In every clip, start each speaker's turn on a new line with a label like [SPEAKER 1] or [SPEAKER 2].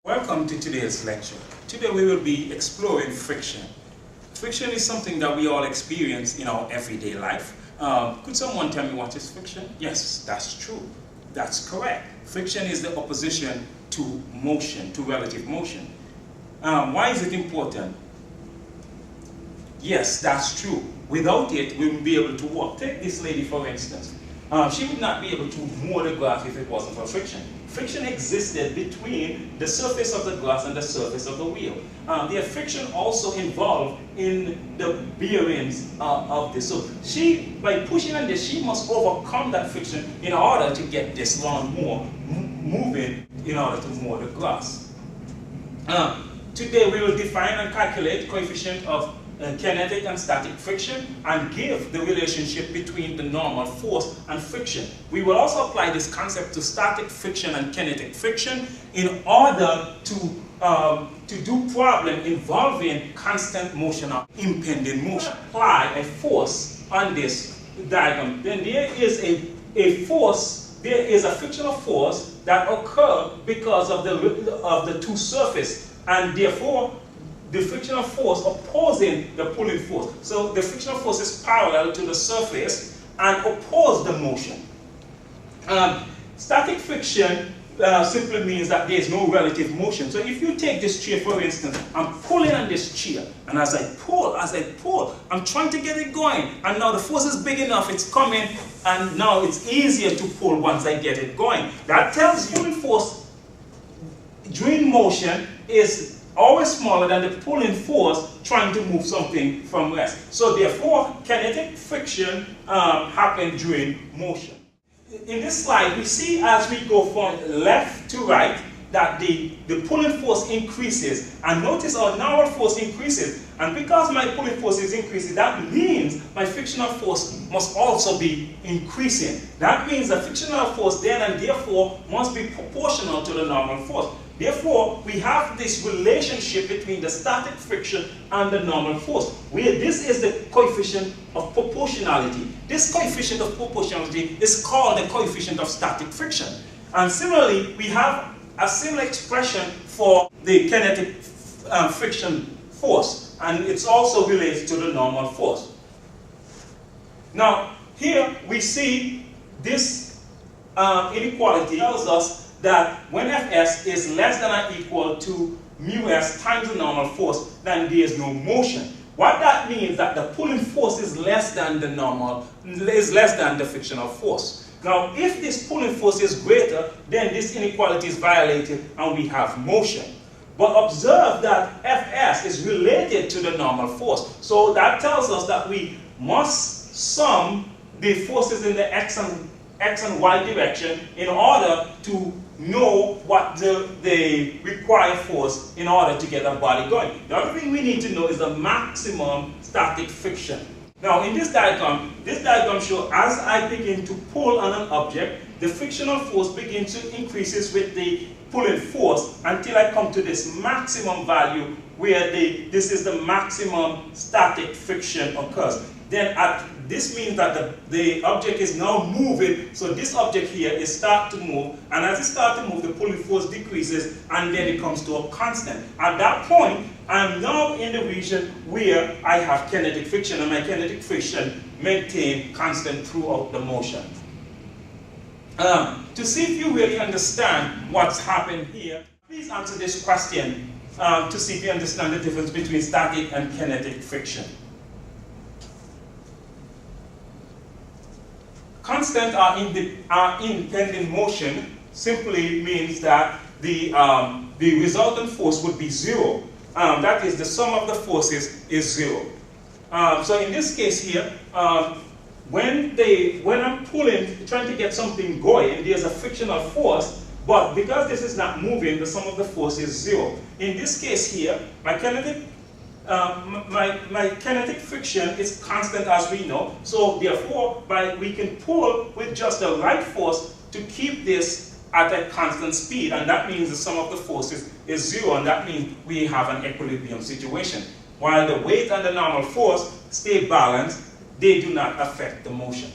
[SPEAKER 1] Welcome to today's lecture. Today we will be exploring friction. Friction is something that we all experience in our everyday life. Could someone tell me what is friction? Yes, that's true. That's correct. Friction is the opposition to motion, to relative motion. Why is it important? Yes, that's true. Without it, we wouldn't be able to walk. Take this lady for instance. She would not be able to mow the grass if it wasn't for friction. Friction existed between the surface of the glass and the surface of the wheel. The friction also involved in the bearings of this. So she, by pushing on this, she must overcome that friction in order to get this lawnmower moving in order to mow the grass. Today we will define and calculate coefficient of kinetic and static friction and give the relationship between the normal force and friction. We will also apply this concept to static friction and kinetic friction in order to do problem involving constant motion or impending motion. Apply a force on this diagram. Then there is a force, there is a frictional force that occurs because of the two surfaces, and therefore the frictional force opposing the pulling force. So the frictional force is parallel to the surface and oppose the motion. Static friction simply means that there is no relative motion. So if you take this chair for instance, I'm pulling on this chair, and as I pull, I'm trying to get it going, and now the force is big enough, it's coming, and now it's easier to pull once I get it going. That tells you the force during motion is always smaller than the pulling force trying to move something from rest. So therefore, kinetic friction happens during motion. In this slide, we see as we go from left to right that the pulling force increases. And notice our normal force increases. And because my pulling force is increasing, that means my frictional force must also be increasing. That means the frictional force then and therefore must be proportional to the normal force. Therefore, we have this relationship between the static friction and the normal force, where this is the coefficient of proportionality. This coefficient of proportionality is called the coefficient of static friction. And similarly, we have a similar expression for the kinetic friction force, and it's also related to the normal force. Now, here we see this inequality tells us that when Fs is less than or equal to μs times the normal force, then there is no motion. What that means that the pulling force is less than the the frictional force. Now, if this pulling force is greater, then this inequality is violated and we have motion. But observe that Fs is related to the normal force. So that tells us that we must sum the forces in the x and y direction in order to know what the required force in order to get a body going. The other thing we need to know is the maximum static friction. Now in this diagram shows as I begin to pull on an object, the frictional force begins to increases with the pulling force until I come to this maximum value where this is the maximum static friction occurs. Then this means that the object is now moving, so this object here is start to move, and as it starts to move, the pulling force decreases, and then it comes to a constant. At that point, I'm now in the region where I have kinetic friction, and my kinetic friction maintains constant throughout the motion. To see if you really understand what's happened here, please answer this question to see if you understand the difference between static and kinetic friction. Constant are independent motion simply means that the resultant force would be zero. That is, the sum of the forces is zero. So in this case here, when I'm pulling, trying to get something going, there's a frictional force, but because this is not moving, the sum of the force is zero. In this case here, my kinetic friction is constant, as we know, so therefore we can pull with just the right force to keep this at a constant speed, and that means the sum of the forces is zero, and that means we have an equilibrium situation. While the weight and the normal force stay balanced, they do not affect the motion.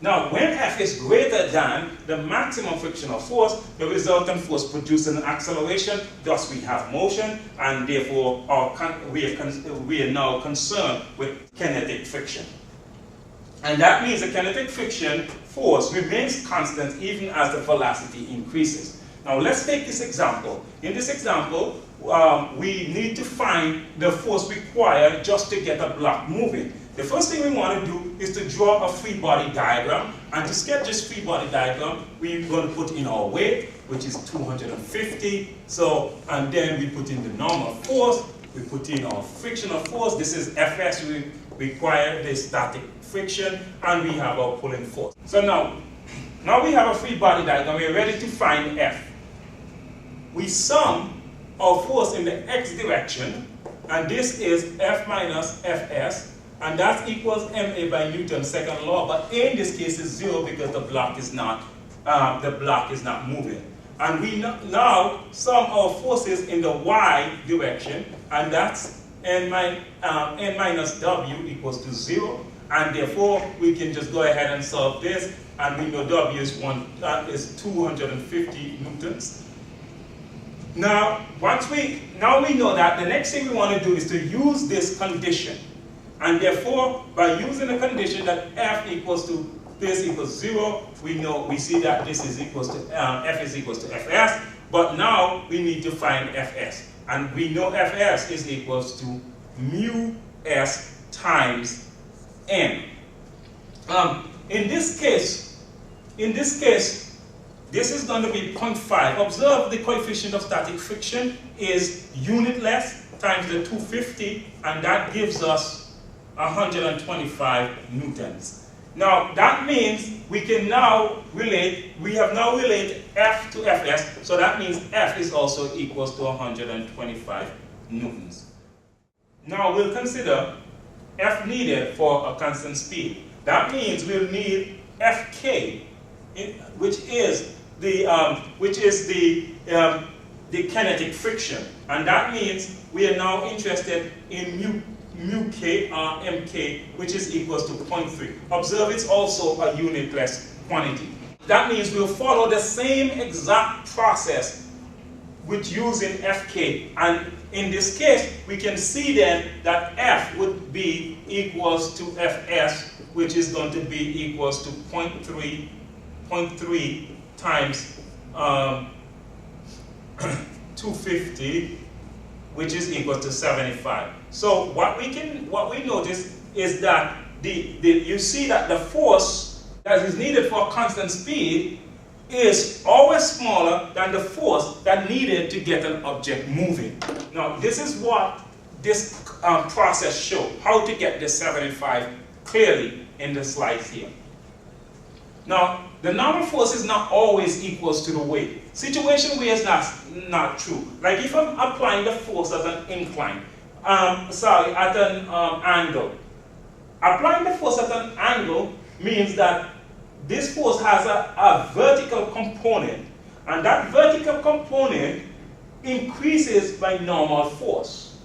[SPEAKER 1] Now, when F is greater than the maximum frictional force, the resultant force produces an acceleration, thus we have motion, and therefore we are now concerned with kinetic friction. And that means the kinetic friction force remains constant even as the velocity increases. Now, let's take this example. In this example, we need to find the force required just to get a block moving. The first thing we want to do is to draw a free body diagram, and to sketch this free body diagram, we're going to put in our weight, which is 250. So, and then we put in the normal force, we put in our frictional force. This is Fs, we require the static friction, and we have our pulling force. So now we have a free body diagram, we're ready to find F. We sum our force in the x direction, and this is F minus Fs, and that equals ma by Newton's second law, but a in this case is 0 because the block is not moving. And we now sum our forces in the y direction, and that's n minus w equals to 0, and therefore we can just go ahead and solve this, and we know w is 250 newtons. Now, we know that, the next thing we want to do is to use this condition. And therefore, by using the condition that F equals to this equals 0, we see that this is equals to F is equals to Fs, but now we need to find Fs. And we know Fs is equals to mu s times m. In this case, this is going to be 0.5. Observe the coefficient of static friction is unitless times the 250, and that gives us 125 newtons. Now that means we have now related F to Fs, so that means F is also equals to 125 newtons. Now we'll consider F needed for a constant speed. That means we'll need Fk, which is the kinetic friction, and that means we are now interested in mu k or mk, which is equals to 0.3. Observe it's also a unitless quantity. That means we'll follow the same exact process with using Fk, and in this case we can see then that F would be equals to Fs, which is going to be equals to 0.3 times 250, which is equal to 75. So what we notice is that you see that the force that is needed for a constant speed is always smaller than the force that needed to get an object moving. Now this is what this process shows, how to get the 75 clearly in the slides here. Now, the normal force is not always equals to the weight. Situation where it's not true. Like if I'm applying the force at an incline, at an angle. Applying the force at an angle means that this force has a vertical component, and that vertical component increases by normal force,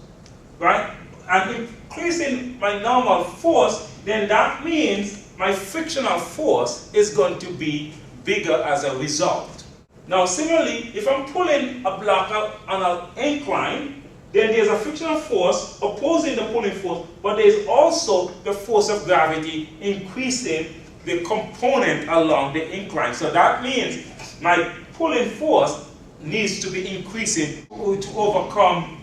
[SPEAKER 1] right? And increasing by normal force, then that means my frictional force is going to be bigger as a result. Now similarly, if I'm pulling a block on an incline, then there's a frictional force opposing the pulling force, but there's also the force of gravity increasing the component along the incline. So that means my pulling force needs to be increasing to overcome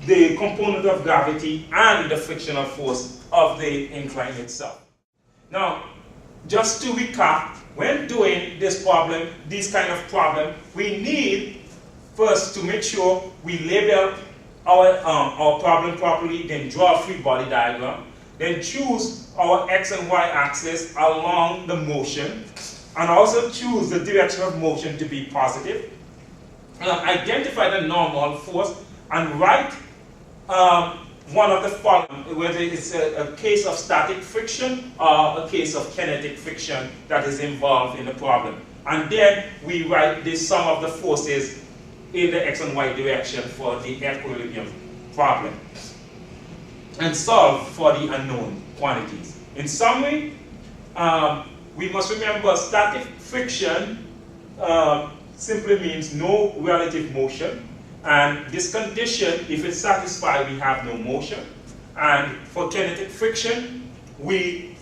[SPEAKER 1] the component of gravity and the frictional force of the incline itself. Now, just to recap, when doing this kind of problem, we need first to make sure we label our problem properly, then draw a free body diagram, then choose our x and y axis along the motion, and also choose the direction of motion to be positive. Identify the normal force and write one of the following, whether it's a case of static friction or a case of kinetic friction that is involved in the problem. And then we write the sum of the forces in the x and y direction for the equilibrium problem and solve for the unknown quantities. In summary, we must remember static friction simply means no relative motion. And this condition, if it's satisfied, we have no motion. And for kinetic friction, we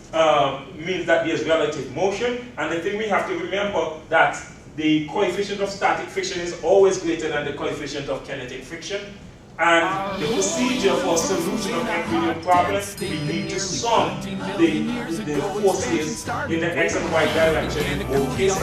[SPEAKER 1] means that there's relative motion. And the thing we have to remember that the coefficient of static friction is always greater than the coefficient of kinetic friction. And the procedure for solution of equilibrium problems, we need to sum the forces in the x and y direction in both cases.